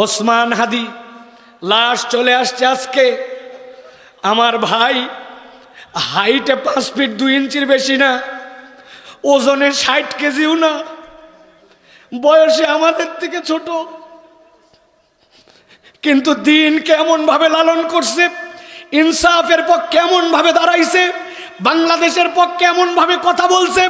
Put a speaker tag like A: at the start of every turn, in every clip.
A: ওসমান হাদি লাশ চলে আসছে আজকে। আমার ভাই হাইটে 5 ফিট 2 ইঞ্চির বেশি না, ওজনে 60 কেজিও না, বয়সে আমাদের থেকে ছোট, কিন্তু দিন কেমন ভাবে লালন করছে, ইনসাফের পক্ষে কেমন ভাবে দাঁড়াইছে, বাংলাদেশের পক্ষে এমন ভাবে কথা বলছে,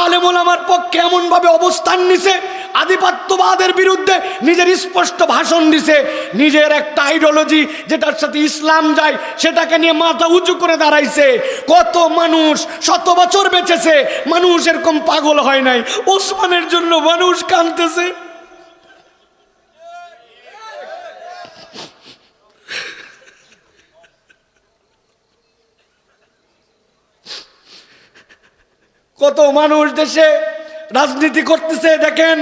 A: আলেম ওলামার পক্ষে এমন ভাবে অবস্থান নিছে, আধিপত্যবাদের বিরুদ্ধে নিজের স্পষ্ট ভাষণ দিছে, নিজের একটা আইডিওলজি যেটার সাথে ইসলাম যায় সেটাকে নিয়ে মাথা উঁচু করে দাঁড়াইছে। কত মানুষ শত বছর বেঁচেছে, মানুষ এরকম পাগল হয় নাই। ওসমানের জন্য মানুষ কাঁদতেছে। কত মানুষ দেশে রাজনীতি করতেছে, দেখেন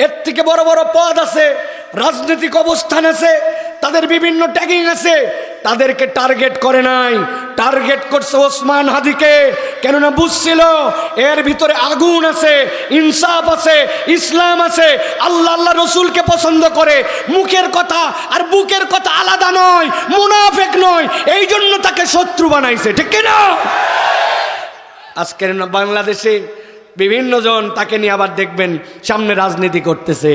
A: এর থেকে বড় বড় পদ আছে, রাজনৈতিক অবস্থান আছে, তাদের বিভিন্ন ট্যাগিং আছে, তাদেরকে টার্গেট করে নাই, টার্গেট করছে ওসমান হাদিকে। কেননা বুঝছিল এর ভিতরে আগুন আছে, ইনসাফ আছে, ইসলাম আছে, আল্লাহ আল্লাহ রসুলকে পছন্দ করে, মুখের কথা আর বুকের কথা আলাদা নয়, মুনাফিক নয়, এই জন্য তাকে শত্রু বানাইছে, ঠিক কিনা? আজকের বাংলাদেশে বিভিন্ন জন তাকে নিয়ে আবার দেখবেন সামনে রাজনীতি করতেছে।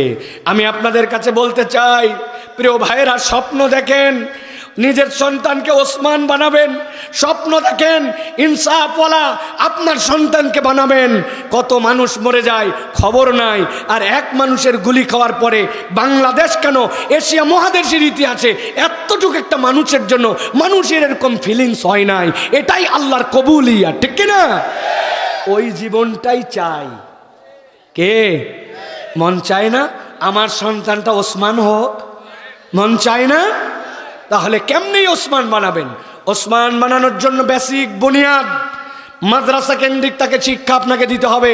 A: আমি আপনাদের কাছে বলতে চাই, প্রিয় ভাইয়েরা, স্বপ্ন দেখেন নিজের সন্তানকে ওসমান বানাবেন, স্বপ্ন দেখেন ইনসাফওয়ালা আপনার সন্তানকে বানাবেন। কত মানুষ মরে যায় খবর নাই, আর এক মানুষের গুলি খাওয়ার পরে বাংলাদেশ কেন এশিয়া মহাদেশের ইতিহাসে এতটুকু একটা মানুষের জন্য মানুষের এরকম ফিলিংস হয় নাই। এটাই আল্লাহর কবুলিয়া, ঠিক কিনা? ওই জীবনটাই চাই। কে মন চায় না আমার সন্তানটা ওসমান হোক? মন চায় না? তাহলে কেমনি ওসমান বানাবেন? ওসমান বানানোর জন্য বেসিক বুনিয়াদ মাদ্রাসা কেন্দ্রিক তাকে শিক্ষা আপনাকে দিতে হবে,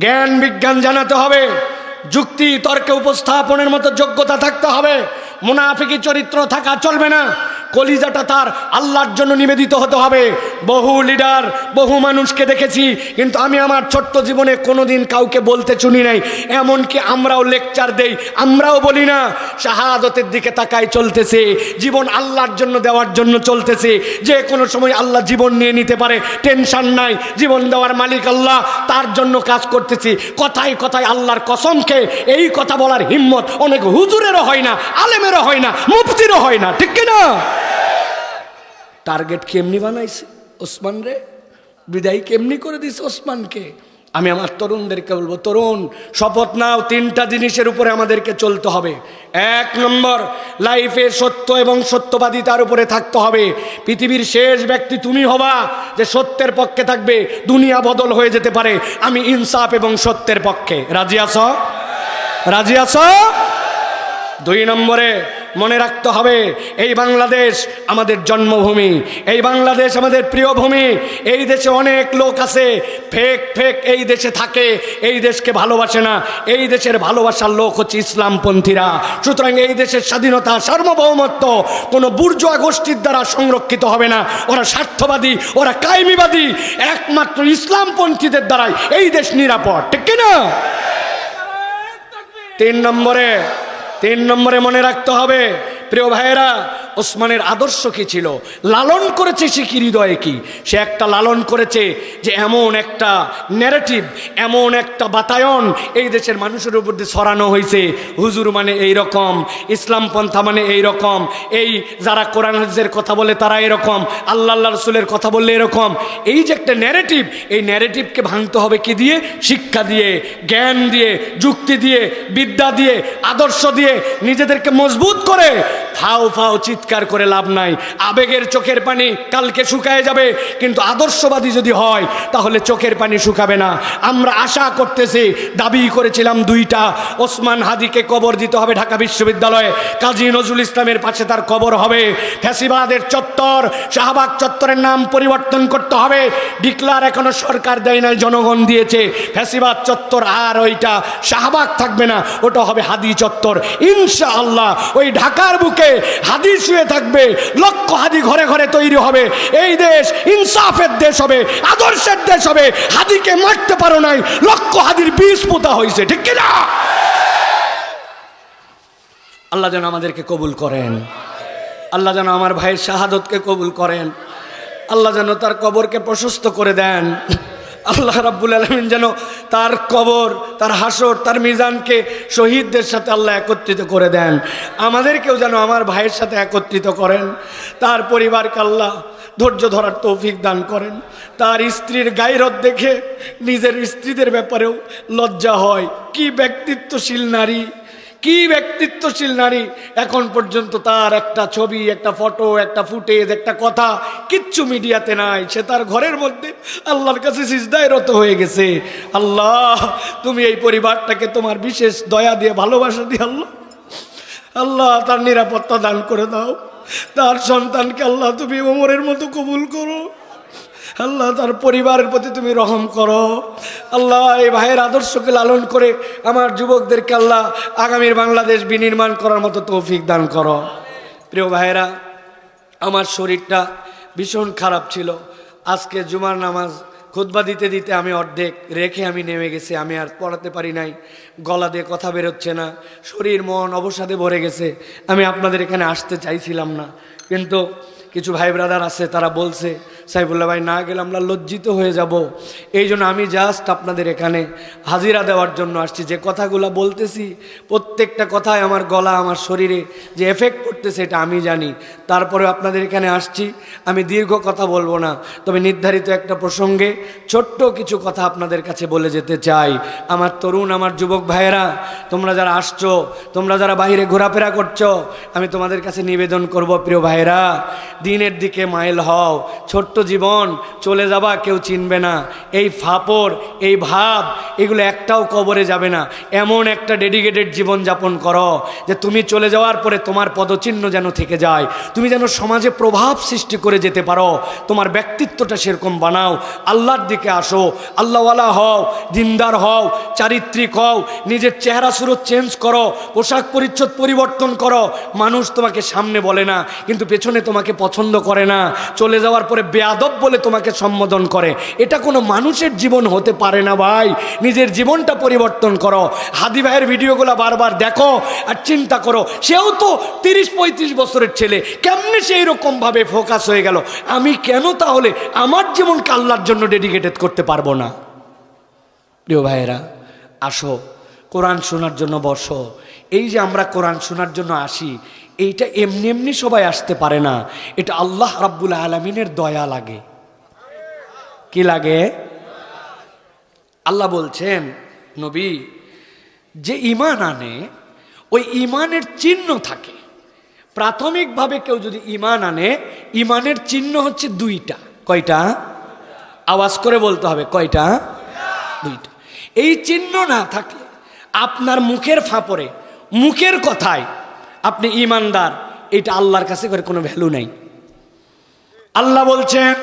A: জ্ঞান বিজ্ঞান জানাতে হবে, যুক্তি তর্কে উপস্থাপনের মতো যোগ্যতা থাকতে হবে, মুনাফিকি চরিত্র থাকা চলবে না, কলিজাটা তার আল্লাহর জন্য নিবেদিত হতে হবে। বহু লিডার বহু মানুষকে দেখেছি, কিন্তু আমি আমার ছোট্ট জীবনে কোনোদিন কাউকে বলতে শুনি নাই। এমনকি আমরাও লেকচার দেই, আমরাও বলি না, শাহাদতের দিকে তাকাই চলতেছে, জীবন আল্লাহর জন্য দেওয়ার জন্য চলতেছে। যে কোনো সময় আল্লাহ জীবন নিয়ে নিতে পারে, টেনশন নাই, জীবন দেওয়ার মালিক আল্লাহ, তার জন্য কাজ করতেছি। কথায় কথায় আল্লাহর কসমকে এই কথা বলার হিম্মত অনেক হুজুরেরও হয় না, আলেমেরও হয় না, মুফতিরও হয় না, ঠিক কিনা? টার্গেট কেমনি বানাইছে ওসমান রে, বিদায় কেমনি করে দিছে ওসমানকে। আমি আমার তরুণদেরকে বলবো, তরুণ শপথ নাও, 3টা জিনিসের উপরে আমাদেরকে চলতে হবে। 1 নম্বর, লাইফে সত্য এবং সত্যবাদিতার উপরে থাকতে হবে। পৃথিবীর শেষ ব্যক্তি তুমি হবা যে সত্যের পক্ষে থাকবে, দুনিয়া বদল হয়ে যেতে পারে। আমি ইনসাফ এবং সত্যের পক্ষে। রাজি আছো? রাজি আছো? 2 নম্বরে মনে রাখতে হবে, এই বাংলাদেশ আমাদের জন্মভূমি, এই বাংলাদেশ আমাদের প্রিয় ভূমি। এই দেশে অনেক লোক আছে ফেক এই দেশে থাকে, এই দেশকে ভালোবাসে না। এই দেশের ভালোবাসার লোক হচ্ছে ইসলামপন্থীরা। সুতরাং এই দেশের স্বাধীনতা সার্বভৌমত্ব কোনো বুর্জোয়া গোষ্ঠীর দ্বারা সংরক্ষিত হবে না। ওরা স্বার্থবাদী, ওরা কায়েমিবাদী, একমাত্র ইসলামপন্থীদের দ্বারাই এই দেশ নিরাপদ, ঠিক কিনা? 3 নম্বরে মনে রাখতে হবে, প্রিয় ভাইয়েরা, ওসমানের আদর্শ কি ছিল, লালন করেছে সে কি হৃদয়ে কি? সে একটা লালন করেছে যে এমন একটা ন্যারেটিভ, এমন একটা বাতায়ন এই দেশের মানুষের উপর দিয়ে ছড়ানো হয়েছে, হুজুর মানে এই রকম, ইসলাম পন্থা মানে এই রকম, এই যারা কোরআন হাদিসের কথা বলে তারা এরকম, আল্লাহ রসুলের কথা বললে এরকম। এই যে একটা ন্যারেটিভ, এই ন্যারেটিভকে ভাঙতে হবে কি দিয়ে? শিক্ষা দিয়ে, জ্ঞান দিয়ে, যুক্তি দিয়ে, বিদ্যা দিয়ে, আদর্শ দিয়ে নিজেদেরকে মজবুত করে। ফাও চিৎকার করে লাভ নাই, আবেগের চোখের পানি কালকে শুকায় যাবে, কিন্তু আদর্শবাদী যদি হয় তাহলে চোখের পানি শুকাবে না। আমরা আশা করতেছি, দাবি করেছিলাম 2টা, ওসমান হাদিকে কবর দিতে হবে ঢাকা বিশ্ববিদ্যালয়ে, কাজী নজরুল ইসলামের পাশে তার কবর হবে। ফ্যাসিবাদের চত্বর শাহবাগ চত্বরের নাম পরিবর্তন করতে হবে। ডিক্লার এখনো সরকার দেয় নাই, জনগণ দিয়েছে। ফ্যাসিবাদ চত্বর আর ওইটা শাহবাগ থাকবে না, ওটা হবে হাদি চত্বর। ইনশাআল্লাহ ওই ঢাকার বুকে হাদি শুয়ে থাকবে, লক্ষ হাদি ঘরে ঘরে তৈরি হবে। এই দেশ ইনসাফের দেশ হবে, আদর্শের দেশ হবে। হাদিকে মারতে পারো নাই, 1 লক্ষ হাদির বীজ পোতা হয়েছে, ঠিক কিনা? আল্লাহ যেন আমাদেরকে কবুল করেন, আল্লাহ যেন আমার ভাইয়ের শাহাদতকে কবুল করেন, আল্লাহ যেন তার কবরকে প্রশস্ত করে দেন, আল্লাহ রাব্বুল আলামিন যেন তার কবর, তার হাসর, তার মিজানকে শহীদদের সাথে আল্লাহ একত্রিত করে দেন, আমাদেরকেও যেন আমার ভাইয়ের সাথে একত্রিত করেন, তার পরিবারকে আল্লাহ ধৈর্য ধরার তৌফিক দান করেন। তার স্ত্রীর গায়রত দেখে নিজের স্ত্রীদের ব্যাপারেও লজ্জা হয়। কি ব্যক্তিত্বশীল নারী, কি ব্যক্তিত্বশীল নারী! এখন পর্যন্ত তার একটা ছবি, একটা ফটো, একটা ফুটেজ, একটা কথা কিচ্ছু মিডিয়াতে নাই। সে তার ঘরের মধ্যে আল্লাহর কাছে সিজদায় রত হয়ে গেছে। আল্লাহ, তুমি এই পরিবারটাকে তোমার বিশেষ দয়া দিয়ে, ভালোবাসা দিয়ে আল্লাহ আল্লাহ তার নিরাপত্তা দান করে দাও। তার সন্তানকে আল্লাহ তুমি ওমরের মতো কবুল করো। আল্লাহ তার পরিবারের প্রতি তুমি রহম করো। আল্লাহ এই ভাইয়ের আদর্শকে লালন করে আমার যুবকদেরকে আল্লাহ আগামীর বাংলাদেশ বিনির্মাণ করার মতো তৌফিক দান করো। প্রিয় ভাইয়েরা, আমার শরীরটা ভীষণ খারাপ ছিল। আজকে জুমার নামাজ খুতবা দিতে দিতে আমি অর্ধেক রেখে আমি নেমে গেছি। আমি আর পড়াতে পারি নাই, গলা দিয়ে কথা বেরোচ্ছে না, শরীর মন অবসাদে ভরে গেছে। আমি আপনাদের এখানে আসতে চাইছিলাম না, কিন্তু কিছু ভাই ব্রাদার আছে, তারা বলছে সাইফুল্লাহ ভাই না গেলে আমরা লজ্জিত হয়ে যাব। এই জন্য আমি জাস্ট আপনাদের এখানে হাজিরা দেওয়ার জন্য আসছি। যে কথাগুলো বলতেছি প্রত্যেকটা কথায় আমার গলা, আমার শরীরে যে এফেক্ট করতেছে এটা আমি জানি। তারপরে আপনাদের এখানে আসছি। আমি দীর্ঘ কথা বলবো না, তবে নির্ধারিত একটা প্রসঙ্গে ছোট্ট কিছু কথা আপনাদের কাছে বলে যেতে চাই। আমার তরুণ, আমার যুবক ভাইয়েরা, তোমরা যারা আসছো, তোমরা যারা বাইরে ঘোরাফেরা করছো, আমি তোমাদের কাছে নিবেদন করব, প্রিয় ভাইয়েরা, দিনের দিকে মাইল হও। ছোট্ট জীবন, চলে যাবা, কেউ চিনবে না। এই ফাপড়, এই ভাব, এগুলো একটাও কবরে যাবে না। এমন একটা ডেডিকেটেড জীবন যাপন করো যে তুমি চলে যাওয়ার পরে তোমার পদচিহ্ন যেন থেকে যায়, তুমি যেন সমাজে প্রভাব সৃষ্টি করে যেতে পারো। তোমার ব্যক্তিত্বটা সেরকম বানাও। আল্লাহর দিকে আসো, আল্লাহওয়ালা হও, দিনদার হও, চারিত্রিক হও, নিজের চেহারা সুরত চেঞ্জ করো, পোশাক পরিচ্ছদ পরিবর্তন করো। মানুষ তোমাকে সামনে বলে না, কিন্তু পেছনে তোমাকে পছন্দ করে না। চলে যাওয়ার পরে বেয়াদব বলে তোমাকে সম্বোধন করে। এটা কোনো মানুষের জীবন হতে পারে না ভাই। নিজের জীবনটা পরিবর্তন করো। হাদি ভাইয়ের ভিডিওগুলো বারবার দেখো আর চিন্তা করো, সেও তো 30-35 বছরের ছেলে, কেমনে সে এইরকমভাবে ফোকাস হয়ে গেল? আমি কেন তাহলে আমার জীবনকে আল্লাহর জন্য ডেডিকেটেড করতে পারবো না? প্রিয় ভাইয়েরা, আসো, কোরআন শোনার জন্য বসো। এই যে আমরা কোরআন শোনার জন্য আসি, এইটা এমনি এমনি সবাই আসতে পারে না। এটা আল্লাহ রাব্বুল আলামিনের দয়া লাগে। কি লাগে? আল্লাহ বলছেন, নবী, যে ঈমান আনে ওই ঈমানের চিহ্ন থাকে। প্রাথমিকভাবে কেউ যদি ঈমান আনে, ঈমানের চিহ্ন হচ্ছে দুইটা। কয়টা? আওয়াজ করে বলতে হবে, কয়টা? দুইটা। এই চিহ্ন না থাকলে আপনার মুখের ফাঁপরে, মুখের কথায় আপনি ঈমানদার, এটা আল্লাহর কাছে করে কোনো ভ্যালু নাই। আল্লাহ বলছেন,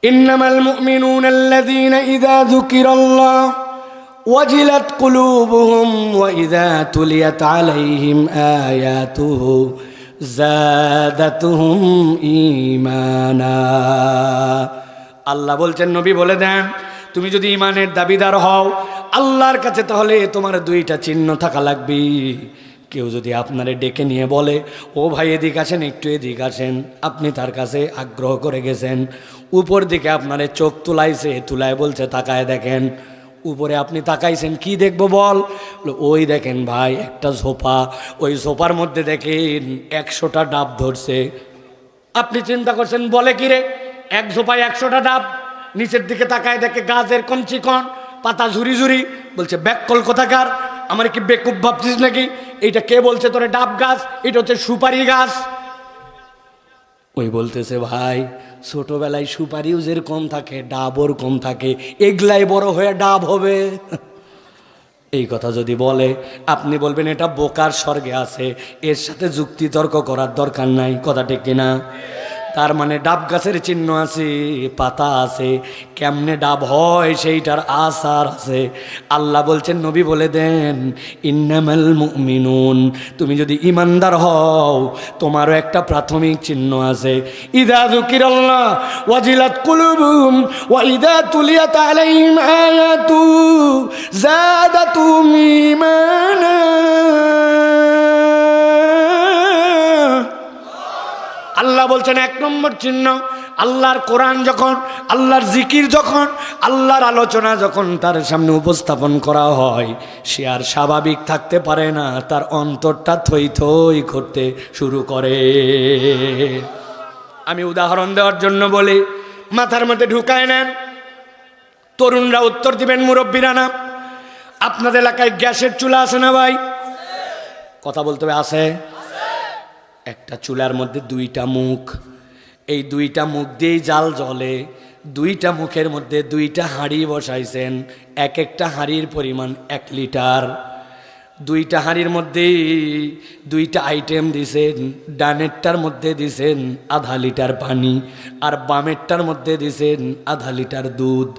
A: ইন্নামাল মুমিনুনা আল্লাযীনা ইযা যুকিরাল্লাহ ওয়াজিলাত কুলুবুহুম ওয়া ইযা তুলিয়াত আলাইহিম আয়াতুহু যাদাতুহুম ঈমানা। আল্লাহ বলছেন, নবী বলে দেন, তুমি যদি ঈমানের দাবিদার হও আল্লাহর কাছে, তাহলে তোমার দুইটা চিহ্ন থাকা লাগবে। কেউ যদি আপনারে ডেকে নিয়ে বলে, ও ভাই এদিক আসেন, একটু এদিক আসেন, আপনি তার কাছে আগ্রহ করে গেছেন, উপর দিকে আপনারে চোখ তুলাইছে, তুলায় বলছে তাকায় দেখেন, উপরে আপনি তাকাইছেন, কি দেখবো বল? ওই দেখেন ভাই একটা ঝোপা, ওই ঝোপার মধ্যে দেখেন 100টা ডাব ধরছে। আপনি চিন্তা করছেন, বলে কি রে, এক ঝোপায় 100টা ডাব? নিচের দিকে তাকায় দেখে গাছ এরকম চিকন, পাতা ঝুরি ঝুরি। বলছে ব্যাককল কোথাকার, আমার কি বেকুব ভাবছিস নাকি? এইটা কে বলছে তোরে ডাব গাছ? এটা হচ্ছে সুপারি গাছ। ওই বলতেছে, ভাই ছোটবেলায় সুপারিও যেরকম থাকে ডাবও কম থাকে, এগুলাই বড় হয়ে ডাব হবে। এই কথা যদি বলে, আপনি বলবেন এটা বোকার স্বর্গে আছে, এর সাথে যুক্তি তর্ক করার দরকার নাই। কথা ঠিক কিনা? তার মানে ডাব গাছের চিহ্ন আছে, পাতা আছে, কেমনে ডাব হয় সেইটার আসার আছে। আল্লাহ বলছেন নবী বলে দেন ইন্নামাল মুমিনুন, তুমি যদি ইমানদার হও তোমারও একটা প্রাথমিক চিহ্ন আছে। ইযা যুকিরাল্লাহ ওয়াজিলাত কুলুবুহুম ওয়া ইযা তুলিয়াত আলাইহিম আয়াতু যাদাতুহুম ঈমানা। আল্লাহ বলছেন এক নম্বর চিহ্ন, আল্লাহর কোরআন যখন, আল্লাহর জিকির যখন, আল্লাহর আলোচনা যখন তার সামনে উপস্থাপন করা হয়, সে আর স্বাভাবিক থাকতে পারে না, তার অন্তরটা থই থই করতে শুরু করে। আমি উদাহরণ দেওয়ার জন্য বলি, মাথার মধ্যে ঢুকায় নেন, তরুণরা উত্তর দিবেন, মুরব্বীরা না। আপনাদের এলাকায় গ্যাসের চুলা আছে না ভাই? কথা বলতে হবে, আছে? একটা চুলার মধ্যে দুইটা মুখ, এই দুইটা মুখ দিয়েই জাল জ্বলে। দুইটা মুখের মধ্যে দুইটা হাঁড়ি বসাইছেন, এক একটা হাঁড়ির পরিমাণ 1 লিটার। দুইটা হাঁড়ির মধ্যে দুইটা আইটেম দিছেন, ডানেরটার মধ্যে দিছেন আধা লিটার পানি, আর বামেরটার মধ্যে দিছেন আধা লিটার দুধ।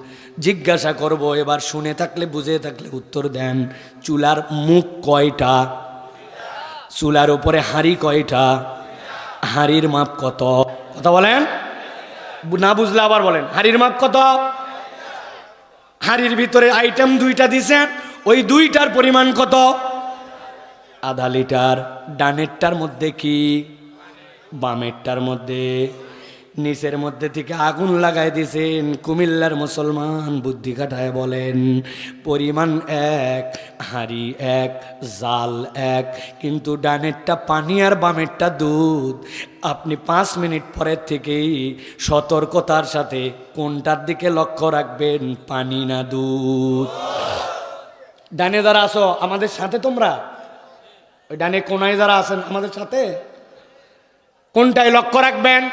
A: জিজ্ঞাসা করব, এবার শুনে থাকলে বুঝে থাকলে উত্তর দেন, চুলার মুখ কয়টা? চুলার উপরে হাঁড়ি কয়টা? হাঁড়ির মাপ কত? কথা বলেন, না বুঝলে আবার বলেন। হাঁড়ির মাপ কত? হাঁড়ির ভিতরে আইটেম দুইটা দিছেন, ওই দুইটার পরিমাণ কত? আধা লিটার। ডানেরটার মধ্যে কি, বামেরটার মধ্যে? নিচের মধ্যে থেকে আগুন লাগাই দিছেন। কুমিল্লার মুসলমান বুদ্ধি খাটায় বলেন, পরিমাণ এক, হাঁড়ি এক, জাল এক, কিন্তু ডানেরটা পানি আর বামেরটা দুধ। আপনি 5 মিনিট পরের থেকেই সতর্কতার সাথে কোনটার দিকে লক্ষ্য রাখবেন, পানি না দুধ? ডানে যারা আসো আমাদের সাথে, তোমরা ওই ডানে কোনায় যারা আছেন আমাদের সাথে, কোনটায় লক্ষ্য রাখবেন?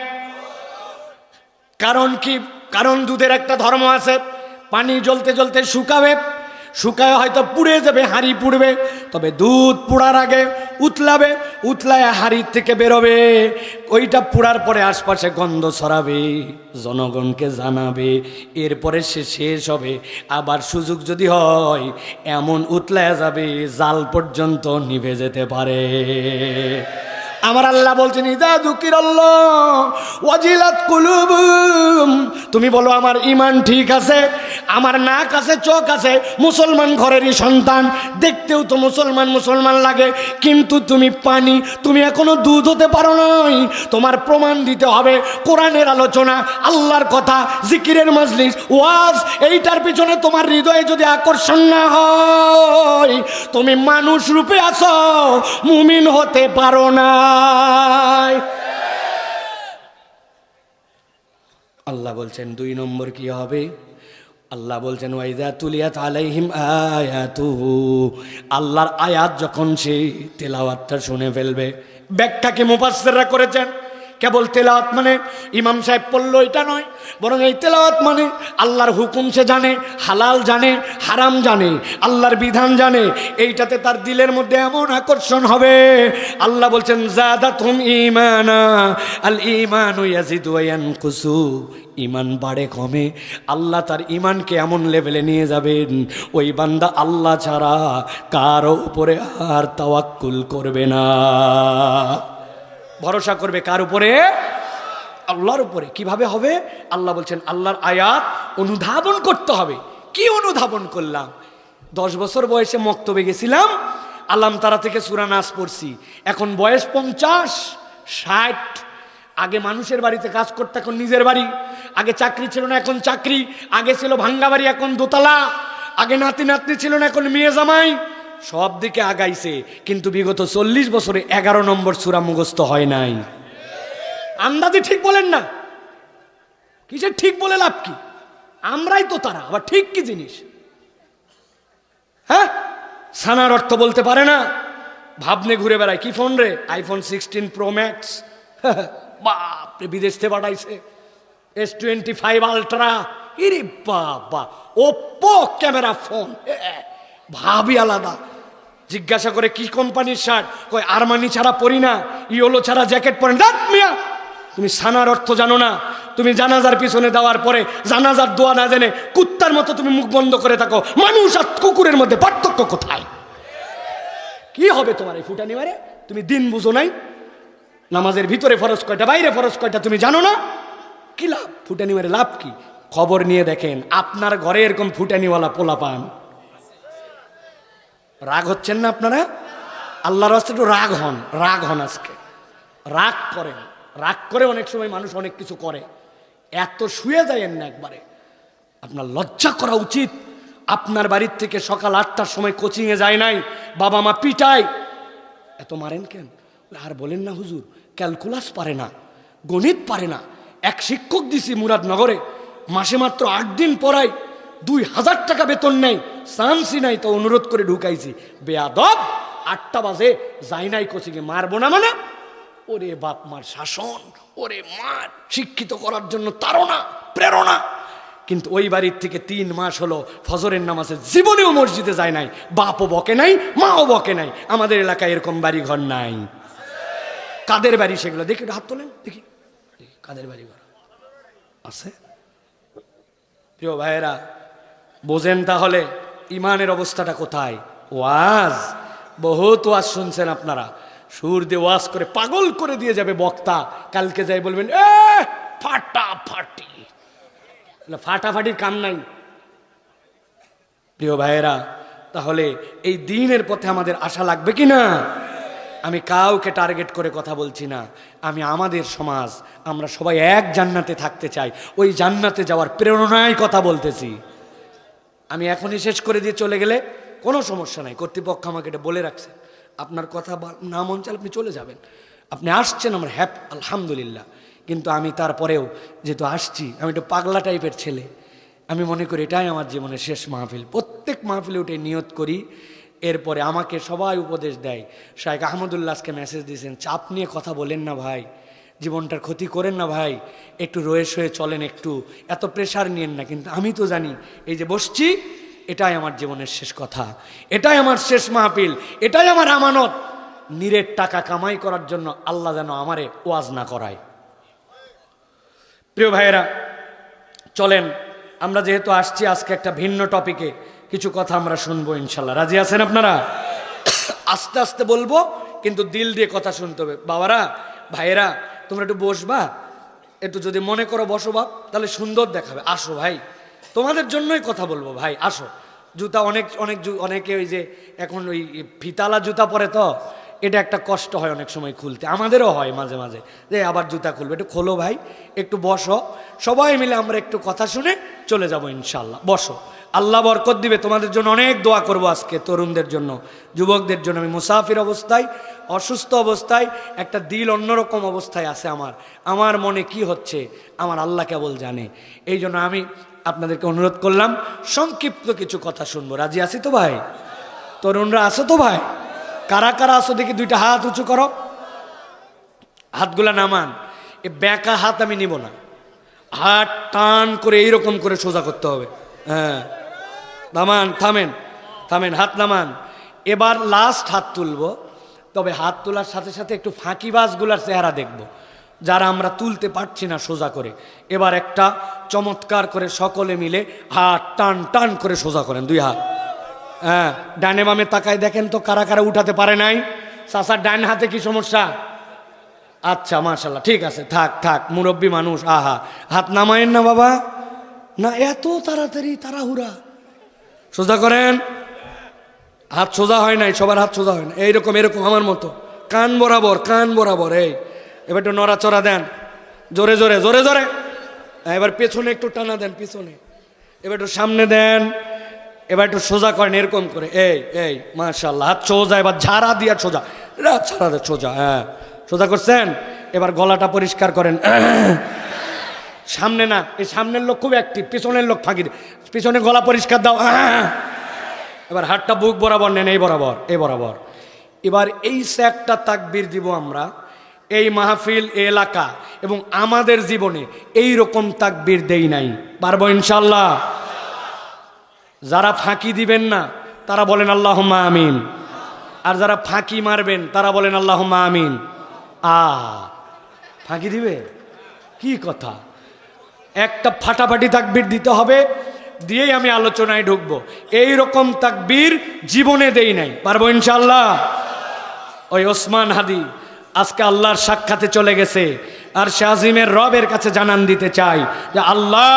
A: কারণ কি? কারণ দুধের একটা ধর্ম আছে, পানি জ্বলতে জ্বলতে শুকাবে, শুকায় হয়তো পুড়ে যাবে, হাঁড়ি পুড়বে, তবে দুধ পুড়ার আগে উতলাবে, উতলায় হাঁড়ির থেকে বেরোবে, ওইটা পুড়ার পরে আশপাশে গন্ধ ছড়াবে, জনগণকে জানাবে, এরপরে সে শেষ হবে। আবার সুযোগ যদি হয় এমন উতলায় যাবে জাল পর্যন্ত নিভে যেতে পারে। আমার আল্লাহ বলছেন ইযা যুকিরাল্লাহ ওয়াজিলাত কুলুবুহুম, তুমি বলো আমার ঈমান ঠিক আছে, আমার নাক আছে, চোখ আছে, মুসলমান ঘরেরই সন্তান, দেখতেও তো মুসলমান মুসলমান লাগে, কিন্তু তুমি পানি, তুমি এখনো দুধ হতে পারো নাই। তোমার প্রমাণ দিতে হবে কোরআনের আলোচনা, আল্লাহর কথা, জিকিরের মাজলিস, ওয়াজ, এইটার পিছনে তোমার হৃদয়ে যদি আকর্ষণ না হয়, তুমি মানুষ রূপে আছো, মুমিন হতে পারো না। আল্লাহ বলছেন 2 নম্বর কি হবে? আল্লাহ বলছেন ওয়াইদা তুলিয়াত আলাইহিম আয়াতুহু, আল্লাহর আয়াত যখন সে তেলাওয়াতটা শুনে ফেলবে। ব্যাখ্যাকে মুফাসসিররা করেছেন কেবল তেলাওয়াত মানে ইমাম সাহেব পড়লো এটা নয়, বরং এই তেলাওয়াত মানে আল্লাহর হুকুম সে জানে, হালাল জানে, হারাম জানে, আল্লাহর বিধান জানে, এইটাতে তার দিলের মধ্যে এমন আকর্ষণ হবে। আল্লাহ বলছেন যাদাতুহুম ঈমানা, আল ঈমানু ইয়াজিদু ওয়া ইয়ানকুসু, ইমান বাড়ে কমে। আল্লাহ তার ইমানকে এমন লেভেলে নিয়ে যাবেন, ওই বান্দা আল্লাহ ছাড়া কারো উপরে আর তাওয়াক্কুল করবে না, ভরসা করবে কার উপরে? আল্লাহর উপরে। কিভাবে হবে? আল্লাহ বলছেন আল্লাহর আয়াত অনুধাবন করতে হবে। কি অনুধাবন করলাম? 10 বছর বয়সে মক্তবে গেছিলাম, আলাম তারা থেকে সূরা নাস পড়ছি, এখন বয়স 50, 60। আগে মানুষের বাড়িতে কাজ করতে, এখন নিজের বাড়ি। আগে চাকরি ছিল না, এখন চাকরি। আগে ছিল ভাঙ্গা বাড়ি, এখন দোতলা। আগে নাতি নাতনি ছিল না, এখন মেয়ে জামাই। সব দিকে আগাইছে, কিন্তু বিগত 40 বছরে 11 নম্বর সূরা মুখস্থ হয় নাই। আন্দাজি ঠিক বলেন না, কিসের ঠিক বলে লাভ কি? আমরাই তো তারা, আবার ঠিক কি জিনিস? হ্যাঁ, সানার অর্থ বলতে পারে না, ভাবনে ঘুরে বেড়ায়। কি ফোন রে? IPhone 16 pro max. বাপরে, বিদেশ থেকে পাঠাইছে। S25 আলট্রা, ইরে বাবা, ওপ্পো ক্যামেরা ফোন, ভাবি আলাদা। জিজ্ঞাসা করে কি কোম্পানির শার্ট? কই আরমানি ছাড়া পরি না, ইয়োলো ছাড়া জ্যাকেট পরেন। মিয়া তুমি সানার অর্থ জানো না, তুমি জানাজার পিছনে দেওয়ার পরে জানাজার দোয়া না জেনে কুত্তার মতো তুমি মুখ বন্ধ করে থাকো। মানুষ আর কুকুরের মধ্যে পার্থক্য কোথায়? কি হবে তোমার এই ফুটানি মারে? তুমি দিন বুঝো নাই? নামাজের ভিতরে ফরজ কয়টা, বাইরে ফরজ কয়টা তুমি জানো না? কি লাভ ফুটানি মারে? লাভ কি? খবর নিয়ে দেখেন আপনার ঘরে এরকম ফুটানিওয়ালা পোলা পান। রাগ হচ্ছেন না আপনারা? আল্লাহর রাস্তায় একটু রাগ হন আজকে। রাগ করেন, রাগ করে অনেক সময় মানুষ অনেক কিছু করে। এত শুয়ে যায়েন না একবারে। আপনার লজ্জা করা উচিত। আপনার বাড়ির থেকে সকাল 8টার সময় কোচিংয়ে যায় নাই, বাবা মা পিটায়, এত মারেন কেন? আর বলেন না হুজুর ক্যালকুলাস পারে না, গণিত পারে না। এক শিক্ষক দিছি মুরাদনগরে, মাসে মাত্র 8 দিন পড়াই, 2000 টাকা বেতন নেই, চান্সই নাই, তো অনুরোধ করে ঢুকাইছি। বেয়াদব, 8টা বাজে যাই নাই কোচিংয়ে, মারবো না মানে? ওরে বাপ মার শাসন, ওরে মার শিক্ষিত করার জন্য তাড়না প্রেরণা। কিন্তু ওই বাড়ির থেকে 3 মাস হলো ফজরের নামাজে জীবনেও মসজিদে যায় নাই, বাপও বকে নাই, মাও বকে নাই। আমাদের এলাকায় এরকম বাড়ি ঘর নাই। কাদের বাড়ি সেগুলো? দেখি হাত তোলেন, দেখি কাদের বাড়ি ঘর আছে। প্রিয় ভাইয়েরা, বোঝেন তাহলে ইমানের অবস্থাটা কোথায়। ওয়াজ, বহুত ওয়াজ শুনছেন আপনারা, সুর দিয়ে ওয়াজ করে পাগল করে দিয়ে যাবে বক্তা। কালকে যাই বলবেন এ ফাটাফাটি, ফাটাফাটির কাম নাই। প্রিয় ভাইয়েরা, তাহলে এই দ্বীনের পথে আমাদের আশা লাগবে কি না? আমি কাউকে টার্গেট করে কথা বলছি না, আমি আমাদের সমাজ, আমরা সবাই এক জান্নাতে থাকতে চাই, ওই জান্নাতে যাওয়ার প্রেরণায় কথা বলতেছি। আমি এখনই শেষ করে দিয়ে চলে গেলে কোনো সমস্যা নাই, কর্তৃপক্ষ আমাকে এটা বলে রাখছে, আপনার কথা না মন চাল আপনি চলে যাবেন। আপনি আসছেন, আমার আলহামদুলিল্লাহ। কিন্তু আমি তারপরেও যেহেতু আসছি, আমি একটু পাগলা টাইপের ছেলে, আমি মনে করি এটাই আমার জীবনের শেষ মাহফিল। প্রত্যেক মাহফিলে উঠে নিয়ত করি। এরপরে আমাকে সবাই উপদেশ দেয়। শাইখ আহমদুল্লাহ আজকে মেসেজ দিয়েছেন, চাপ নিয়ে কথা বলেন না ভাই, জীবনটার ক্ষতি করেন না ভাই, একটু রয়ে শয়ে চলেন, একটু এত প্রেশার নিয়েন না। কিন্তু আমি তো জানি এই যে বসছি, এটাই আমার জীবনের শেষ কথা, এটাই আমার শেষ মাহফিল, এটাই আমার আমানত। নিরেট টাকা কামাই করার জন্য আল্লাহ যেন আমারে ওয়াজ না করায়। প্রিয় ভাইয়েরা, চলেন আমরা যেহেতু আসছি আজকে একটা ভিন্ন টপিকে কিছু কথা আমরা শুনবো ইনশাল্লাহ। রাজি আছেন আপনারা? আস্তে আস্তে বলবো, কিন্তু দিল দিয়ে কথা শুনতে হবে। বাবারা, ভাইয়েরা, তোমরা একটু বসবা, একটু যদি মনে করো বসো বাপ, তাহলে সুন্দর দেখাবে। আসো ভাই, তোমাদের জন্যই কথা বলবো ভাই, আসো। জুতা অনেকে ওই যে এখন ওই ফিতালা জুতা পরে, তো এটা একটা কষ্ট হয় অনেক সময় খুলতে, আমাদেরও হয় মাঝে মাঝে যে আবার জুতা খুলবে। একটু খোলো ভাই, একটু বসো, সবাই মিলে আমরা একটু কথা শুনে চলে যাব ইনশাল্লাহ। বসো, আল্লাহ বরকত দিবে। তোমাদের জন্য অনেক দোয়া করব আজকে, তরুণদের জন্য, যুবকদের জন্য। আমি মুসাফির অবস্থায়, অসুস্থ অবস্থায়, একটা দিল অন্যরকম অবস্থায় আছে আমার মনে কি হচ্ছে আমার আল্লাহ কেবল জানে। এই জন্য আমি আপনাদেরকে অনুরোধ করলাম, সংক্ষিপ্ত কিছু কথা শুনবো। রাজি আছি তো ভাই? তরুণরা আছো তো ভাই? কারা কারা আছো দেখি, 2টা হাত উঁচু করো, হাতগুলা নামান। এ ব্যাকা হাত আমি নিব না, হাত টান করে এইরকম করে সোজা করতে হবে। হ্যাঁ, নামান, থামেন, হাত নামান। এবার লাস্ট হাত তুলবো, তবে হাত তোলার সাথে সাথে একটু ফাঁকিবাজগুলার চেহারা দেখব, যারা আমরা তুলতে পারছি না সোজা করে। এবার একটা চমৎকার করে সকলে মিলে হাত টান টান করে সোজা করেন, 2 হাত। হ্যাঁ, ডানে বামে তাকায় দেখেন তো কারা কারা উঠাতে পারে নাই। চাচার ডান হাতে কি সমস্যা? আচ্ছা, মাশাল্লাহ, ঠিক আছে, থাক, মুরব্বী মানুষ। আহা, হাত নামায়েন না বাবা, না এত তাড়াতাড়ি তাড়াহুড়া। সোজা করেন, হাত সোজা হয় নাই, সবার হাত সোজা হয় না। এরকম আমার মতো কান বরাবর। এবার একটু নড়াচড়া দেন, জোরে জোরে। এবার পেছনে একটু টানা দেন, পিছনে। এবার একটু সামনে দেন, এবার একটু সোজা করেন এরকম করে। এই মাশাআল্লাহ, হাত সোজা। এবার ঝাড়া দিয়া সোজা, ছাড়া দে সোজা। হ্যাঁ, সোজা করছেন। এবার গলাটা পরিষ্কার করেন। সামনে না, এই সামনের লোক খুব অ্যাক্টিভ, পিছনের লোক ফাঁকি। পিছনে গলা পরিষ্কার দাও। এবার হাতটা বুক বরাবর নেন, এই বরাবর। এবার এই একটা তাকবীর দিব আমরা। এই মাহফিল, এই এলাকা এবং আমাদের জীবনে এই রকম তাকবীর দেই নাই। পারবো ইনশাল্লাহ? যারা ফাঁকি দিবেন না তারা বলেন আল্লাহুম্মা আমিন, আর যারা ফাঁকি মারবেন তারা বলেন আল্লাহুম্মা আমিন। ফাঁকি দিবে? কি কথা, একটা ফাটাফাটি তাকবীর দিতে হবে, দিয়েই আমি আলোচনায় ঢুকবো। এই রকম তাকবীর জীবনে দেই নাই, পারবো ইনশাআল্লাহ। ওই ওসমান হাদি আজকে আল্লাহর সাক্ষাতে চলে গেছে, আর শাজিমের রবের কাছে জানান দিতে চাই যে আল্লাহ,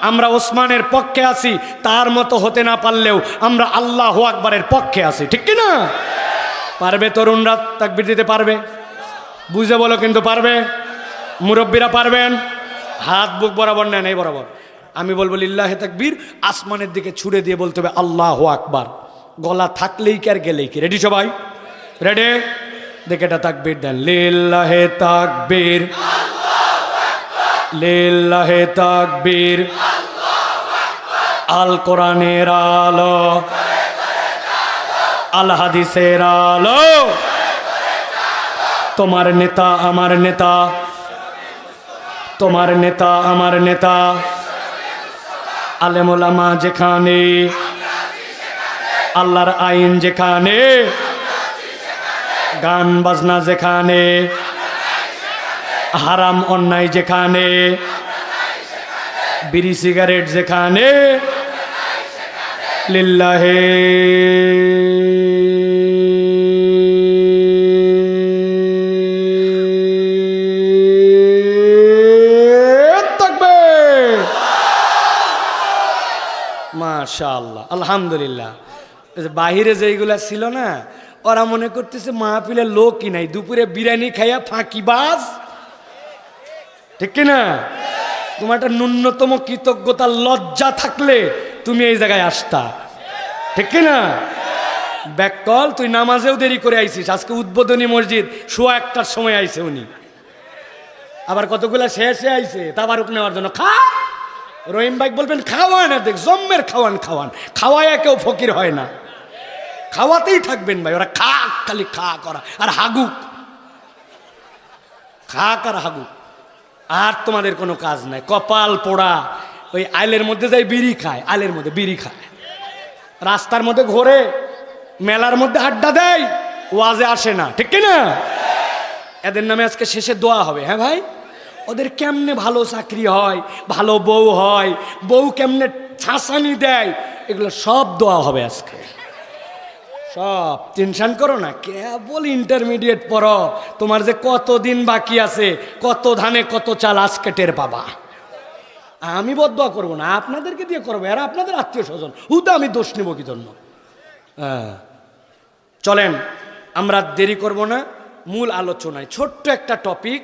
A: আমরা ওসমানের পক্ষে আছি, তার মতো হতে না পারলেও আমরা আল্লাহু আকবারের পক্ষে আছি, ঠিক কি না? পারবে তরুণরা তাকবীর দিতে পারবে? বুঝে বলো কিন্তু পারবে? মুরব্বীরা পারবেন? হাত বুক বরাবর নেন, এই বরাবর। আমি বলবো লিল্লাহে তাকবীর, আসমানের দিকে ছুড়ে দিয়ে বলতে হবে আল্লাহু আকবার। গলা থাকলেই কি আর গেলেই কি? রেডি সবাই? রেডি? দেখে এটা তাকবীর দেন, লিল্লাহে তাকবীর, লিল্লাহে তাকবীর। আল কোরআনের আলো, আল হাদিসের আলো, তোমার নেতা আমার নেতা, তোমার নেতা আমার নেতা। আলেম ওলামা যেখানে, আল্লাহর আইন যেখানে, গান বাজনা যেখানে, হারাম অন্যায় যেখানে, বিড়ি সিগারেট যেখানে, লিল্লাহে তাকবীর। মাশাআল্লাহ, আলহামদুলিল্লাহ। বাহিরে যেইগুলা ছিল না, ওরা মনে করতেছে মাহফিলের লোকই নাই, দুপুরে বিরিয়ানি খাইয়া ফাঁকিবাজ, ঠিক কিনা? তোমার একটা ন্যূনতম কৃতজ্ঞতার লজ্জা থাকলে তুমি এই জায়গায় আসতা, ঠিক কিনা? ব্যাককল, তুই নামাজেও দেরি করে আইছিস। আজকে উদ্বোধনী মসজিদ 1:15টার সময় আইছে উনি, আবার কতগুলা শেষে আইছে তাবারুক নেওয়ার জন্য। খা, রহিম ভাই বলবেন খাওয়ান, না দেখ জম্মের খাওয়ান, খাওয়ান খাওয়ায় কেউ ফকির হয় না, খাওয়াতেই থাকবেন ভাই। ওরা খা, খালি খা করা আর হাগুক, খাক আর হাগুক, আর তোমাদের কোনো কাজ নাই। কপাল পোড়া, ওই আইলের মধ্যে যাই বিড়ি খায়, আইলের মধ্যে বিড়ি খায়, রাস্তার মধ্যে ঘোরে, মেলার মধ্যে আড্ডা দেয়, ওয়াজে আসে না, ঠিক কিনা? এদের নামে আজকে শেষে দোয়া হবে। হ্যাঁ ভাই, ওদের কেমনে ভালো চাকরি হয়, ভালো বউ হয়, বউ কেমনে ছাসানি দেয়, এগুলো সব দোয়া হবে আজকে। সব টেনশন করো না, কেবল ইন্টারমিডিয়েট পড়ো, তোমার যে কতদিন বাকি আছে, কত ধানে কত চাল আজকে টের পাবা। আমি বদদোয়া করবো না, আপনাদেরকে দিয়ে করবো, এরা আপনাদের আত্মীয় স্বজন, হুদা আমি দোষ নিব কি জন্য? হ্যাঁ, চলেন আমরা দেরি করব না, মূল আলোচনায়। ছোট্ট একটা টপিক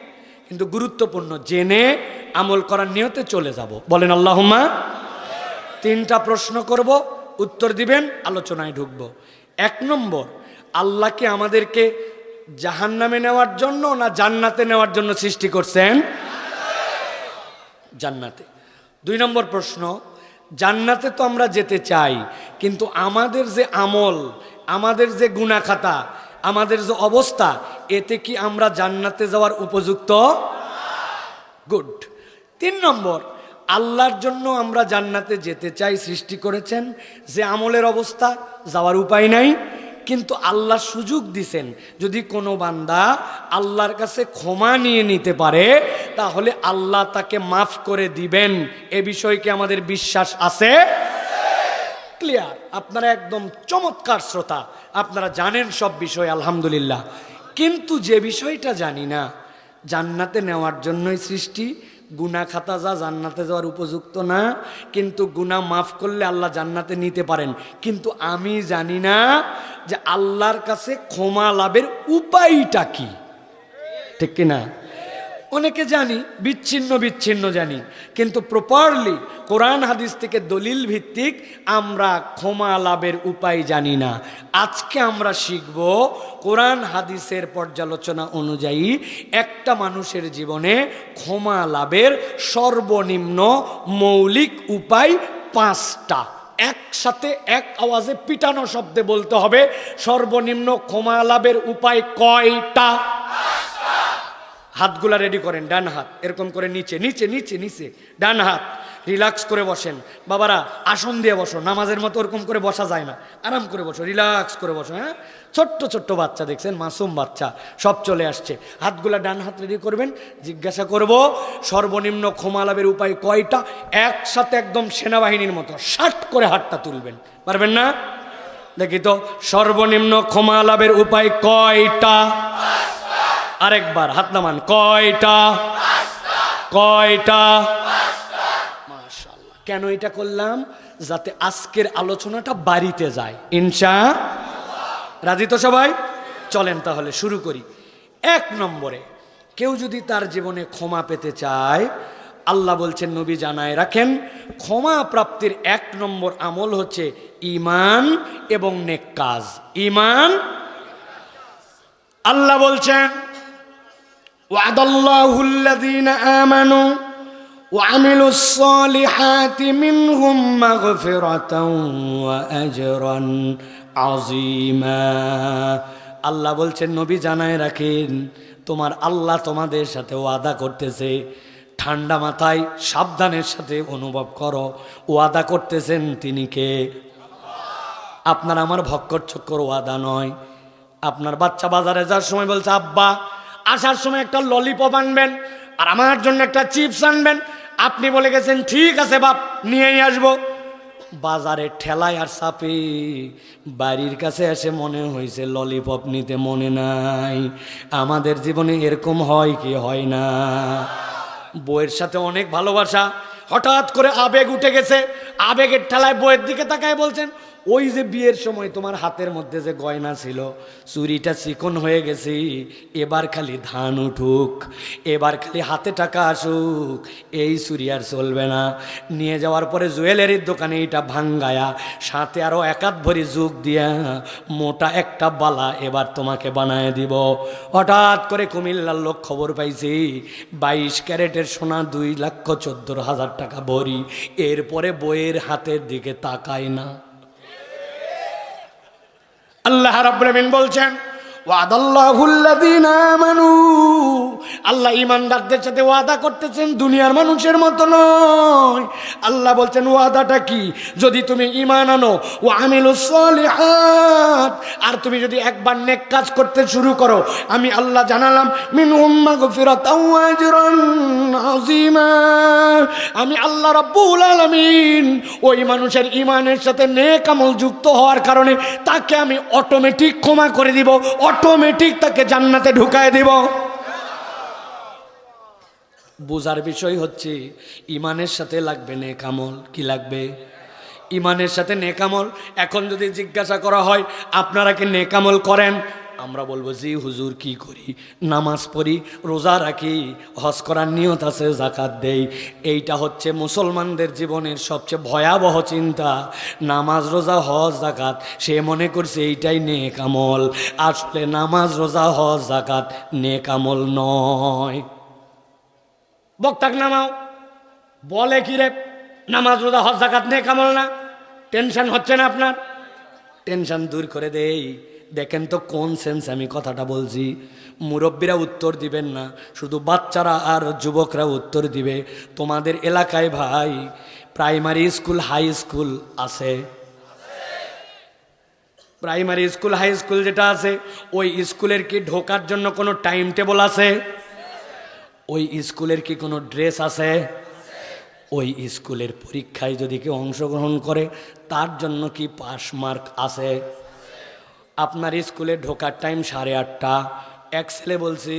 A: কিন্তু গুরুত্বপূর্ণ, জেনে আমল করার নিয়তে চলে যাব। বলেন আল্লাহুম্মা। 3টা প্রশ্ন করব, উত্তর দিবেন, আলোচনায় ঢুকব। 1 নম্বর, আল্লাহ কি আমাদেরকে জাহান্নামে নেওয়ার জন্য না জান্নাতে নেওয়ার জন্য সৃষ্টি করছেন? জান্নাতে। 2 নম্বর প্রশ্ন, জান্নাতে তো আমরা যেতে চাই, কিন্তু আমাদের যে আমল, আমাদের যে গুনাহ খাতা, আমাদের যে অবস্থা, এতে কি আমরা জান্নাতে যাওয়ার উপযুক্ত? গুড। 3 নম্বর, আল্লাহর জন্য আমরা জান্নাতে যেতে চাই, সৃষ্টি করেছেন, যে আমলের অবস্থা যাওয়ার উপায় নাই, কিন্তু আল্লাহ সুযোগ দিছেন, যদি কোনো বান্দা আল্লাহর কাছে ক্ষমা নিয়ে নিতে পারে তাহলে আল্লাহ তাকে মাফ করে দিবেন। এ বিষয়ে কি আমাদের বিশ্বাস আছে? ক্লিয়ার? আপনারা একদম চমৎকার শ্রোতা, আপনারা জানেন সব বিষয়, আলহামদুলিল্লাহ। কিন্তু যে বিষয়টা জানি না, জান্নাতে নেওয়ার জন্যই সৃষ্টি, গুনাহ খাতা যা জান্নাতে যাওয়ার উপযুক্ত না, কিন্তু গুনাহ মাফ করলে আল্লাহ জান্নাতে নিতে পারেন, কিন্তু আমি জানি না যে আল্লাহর কাছে ক্ষমা লাভের উপায়টা কি, ঠিক কিনা? অনেকে জানি, বিচ্ছিন্ন বিচ্ছিন্ন জানি, কিন্তু প্রপারলি কোরআন হাদিস থেকে দলিল ভিত্তিক আমরা ক্ষমা লাভের উপায় জানি না। আজকে আমরা শিখব কোরআন হাদিসের পর্যালোচনা অনুযায়ী একটা মানুষের জীবনে ক্ষমা লাভের সর্বনিম্ন মৌলিক উপায় 5টা। একসাথে এক আওয়াজে পিটানো শব্দে বলতে হবে, সর্বনিম্ন ক্ষমা লাভের উপায় কয়টা? হাতগুলা রেডি করেন, ডান হাত এরকম করে নিচে নিচে নিচে নিচে, ডান হাত রিল্যাক্স করে বসেন। বাবারা আসন দিয়ে বসো, নামাজের মতো ওরকম করে বসা যায় না, আরাম করে বসো, রিল্যাক্স করে বসো। হ্যাঁ, ছোট্ট ছোট্ট বাচ্চা দেখছেন, মাসুম বাচ্চা সব চলে আসছে। হাতগুলা ডান হাত রেডি করবেন। জিজ্ঞাসা করব সর্বনিম্ন ক্ষমা লাভের উপায় কয়টা? একসাথে একদম সেনাবাহিনীর মতো শাট করে হাতটা তুলবেন, পারবেন না? দেখি তো, সর্বনিম্ন ক্ষমা লাভের উপায় কয়টা? আরেকবার হাত নামান। কয়টা? কয়টা? মাশাআল্লাহ। কেন এটা করলাম? যাতে আজকের আলোচনাটা বাড়িতে যায় ইনশাআল্লাহ। রাজি তো সবাই? চলেন তাহলে শুরু করি। 1 নম্বরে, কেউ যদি তার জীবনে ক্ষমা পেতে চায়, আল্লাহ বলছেন, নবী জানায় রাখেন, ক্ষমা প্রাপ্তির 1 নম্বর আমল হচ্ছে ঈমান এবং নেক কাজ। ঈমান, আল্লাহ বলছেন, ওয়াদাল্লাহুল্লাযীনা আমানু ওয়া আমিলুস সালিহাতি মিনহুম মাগফিরাতাও ওয়া আজরান আযীমা। আল্লাহ বলছেন, নবী জানায় রাখেন, তোমার আল্লাহ তোমাদের সাথে ওয়াদা করতেছে। ঠান্ডা মাথায় সাবধানের সাথে অনুভব করো, ওয়াদা করতেছেন তিনি কে? আপনার আমার ভক্কর চক্কর ওয়াদা নয়। আপনার বাচ্চা বাজারে যাওয়ার সময় বলছে, আব্বা আসার সময় একটা ললিপপ আনবেন আর আমার জন্য একটা চিপস আনবেন। আপনি বলে গেছেন, ঠিক আছে বাপ, নিয়েই আসবো। বাজারে ঠেলায় আর চাপে বাড়ির কাছে এসে মনে হয়েছে ললিপপ নিতে মনে নাই। আমাদের জীবনে এরকম হয় কি হয় না? বইয়ের সাথে অনেক ভালোবাসা, হঠাৎ করে আবেগ উঠে গেছে, আবেগের ঠেলায় বইয়ের দিকে তাকায় বলছেন, ওই যে বিয়ের সময় তোমার হাতের মধ্যে যে গয়না ছিল, চুরিটা চিকন হয়ে গেছে, এবার খালি ধান উঠুক, এবার খালি হাতে টাকা আসুক, এই চুরি আর চলবে না। নিয়ে যাওয়ার পরে জুয়েলারির দোকানে এটা ভাঙ্গায়া সাথে আরও 1 ভরি যোগ দিয়া মোটা একটা বালা এবার তোমাকে বানায় দিব। হঠাৎ করে কুমিল্লার লোক খবর পাইছে 22 ক্যারেটের সোনা 2,14,000 টাকা ভরি। এরপরে বইয়ের হাতের দিকে তাকায় না। আল্লাহ রাব্বুল আমিন বলছেন, ওয়াদাল্লাহুল্লাযীনা আমানু, আল্লাহ ঈমানদারদের সাথে ওয়াদা করতেছেন, দুনিয়ার মানুষের মতো নয়। আল্লাহ বলছেন, ওয়াদাটা কি? যদি তুমি ঈমান আনো, ওয়া আমিলুস সালিহাত, আর তুমি যদি একবার নেক কাজ করতে শুরু করো, আমি আল্লাহ জানালাম, মিনহুম মাগফিরাতাও ওয়া আজরান আযীমা। আমি আল্লাহ রাব্বুল আলামিন ওই মানুষের ঈমানের সাথে নেক আমল যুক্ত হওয়ার কারণে তাকে আমি অটোমেটিক ক্ষমা করে দিব, অটোমেটিক তাকে জান্নাতে ঢুকায় দিব। বোঝার বিষয় হচ্ছে, ঈমানের সাথে লাগবে নেক আমল। কি লাগবে? ঈমানের সাথে নেক আমল। এখন যদি জিজ্ঞাসা করা হয়, আপনারা কি নেক আমল করেন? আমরা বলবো, জি হুজুর, কি করি? নামাজ পড়ি, রোজা রাখি, হজ করার নিয়ত আছে, যাকাত দেই। এইটা হচ্ছে মুসলমানদের জীবনের সবচেয়ে ভয়াবহ চিন্তা। নামাজ, রোজা, হজ, যাকাত, সে মনে করছে এইটাই নেক আমল। আসলে নামাজ, রোজা, হজ, যাকাত নেক আমল নয়। বক্তাক নামাও, বলে কি রে নামাজ, রোজা, হজ, যাকাত নেক আমল না? টেনশন হচ্ছে না আপনার? টেনশন দূর করে দেই। দেখেন তো কোন সেন্স আমি কথাটা বলছি। মুরব্বীরা উত্তর দিবেন না, শুধু বাচ্চারা আর যুবকরা উত্তর দিবে। তোমাদের এলাকায় ভাই প্রাইমারি স্কুল, হাই স্কুল আছে? প্রাইমারি স্কুল, হাই স্কুল যেটা আছে, ওই স্কুলের কি ঢোকার জন্য কোনো টাইম টেবল আছে? ওই স্কুলের কি কোনো ড্রেস আছে? ওই স্কুলের পরীক্ষায় যদি কেউ অংশগ্রহণ করে, তার জন্য কি পাস মার্ক আছে? আপনার স্কুলে ঢোকার টাইম 8:30। এক ছেলে বলছি,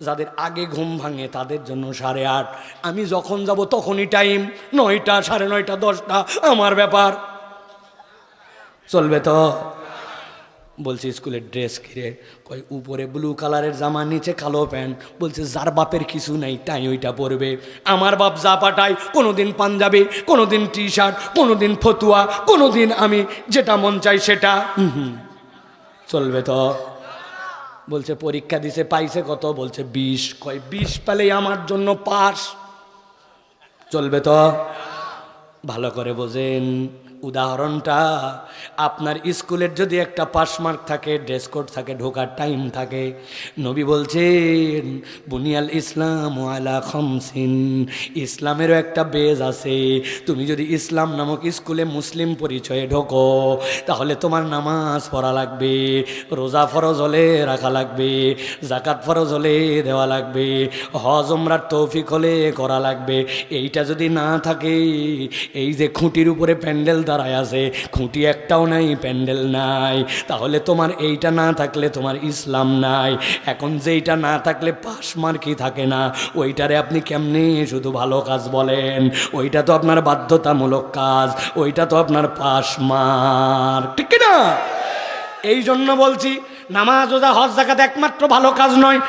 A: যাদের আগে ঘুম ভাঙে তাদের জন্য 8:30। আমি যখন যাব তখনই টাইম, 9টা, 9:30, 10টা আমার ব্যাপার। চলবে তো? বলছি স্কুলের ড্রেস কিরে? কই উপরে ব্লু কালারের জামা, নিচে কালো প্যান্ট। বলছে যার বাপের কিছু নাই তাই ওইটা পরবে। আমার বাপ যা পাঠায়, কোনোদিন পাঞ্জাবি, কোনোদিন টি শার্ট, কোনোদিন ফতুয়া, কোনোদিন আমি যেটা মন চাই সেটা। চলবে তো? বলছে পরীক্ষা দিছে, পাইছে কত? বলছে 20। কয় 20 পেলেই আমার জন্য পাস। চলবে তো? ভালো করে বোঝেন, উদাহরণটা, আপনার স্কুলের যদি একটা পাস মার্ক থাকে, ড্রেস কোড থাকে, ঢোকার টাইম থাকে, নবী বলছেন বুনিয়াল ইসলাম আলা খামসিন, ইসলামেরও একটা বেজ আছে। তুমি যদি ইসলাম নামক স্কুলে মুসলিম পরিচয়ে ঢোকো, তাহলে তোমার নামাজ পড়া লাগবে, রোজা ফরজ হলে রাখা লাগবে, জাকাত ফরজ হলে দেওয়া লাগবে, হজ ওমরার তৌফিক হলে করা লাগবে। এইটা যদি না থাকে, এই যে খুঁটির উপরে প্যান্ডেল দাঁড়ায় আছে, খুঁটি একটাও নাই, প্যান্ডেল নাই, তাহলে তোমার এইটা না থাকলে তোমার ইসলাম নাই। এখন যেইটা না থাকলে পাশ মার্কই থাকে না, ওইটারে আপনি কেমনে শুধু ভালো কাজ বলেন? ওইটা তো আপনার বাধ্যতামূলক কাজ, ওইটা তো আপনার পাশ মার্ক, ঠিক না? এই জন্য বলছি নামাজ রোজা হজ যাকাত একমাত্র ভালো কাজ নয়।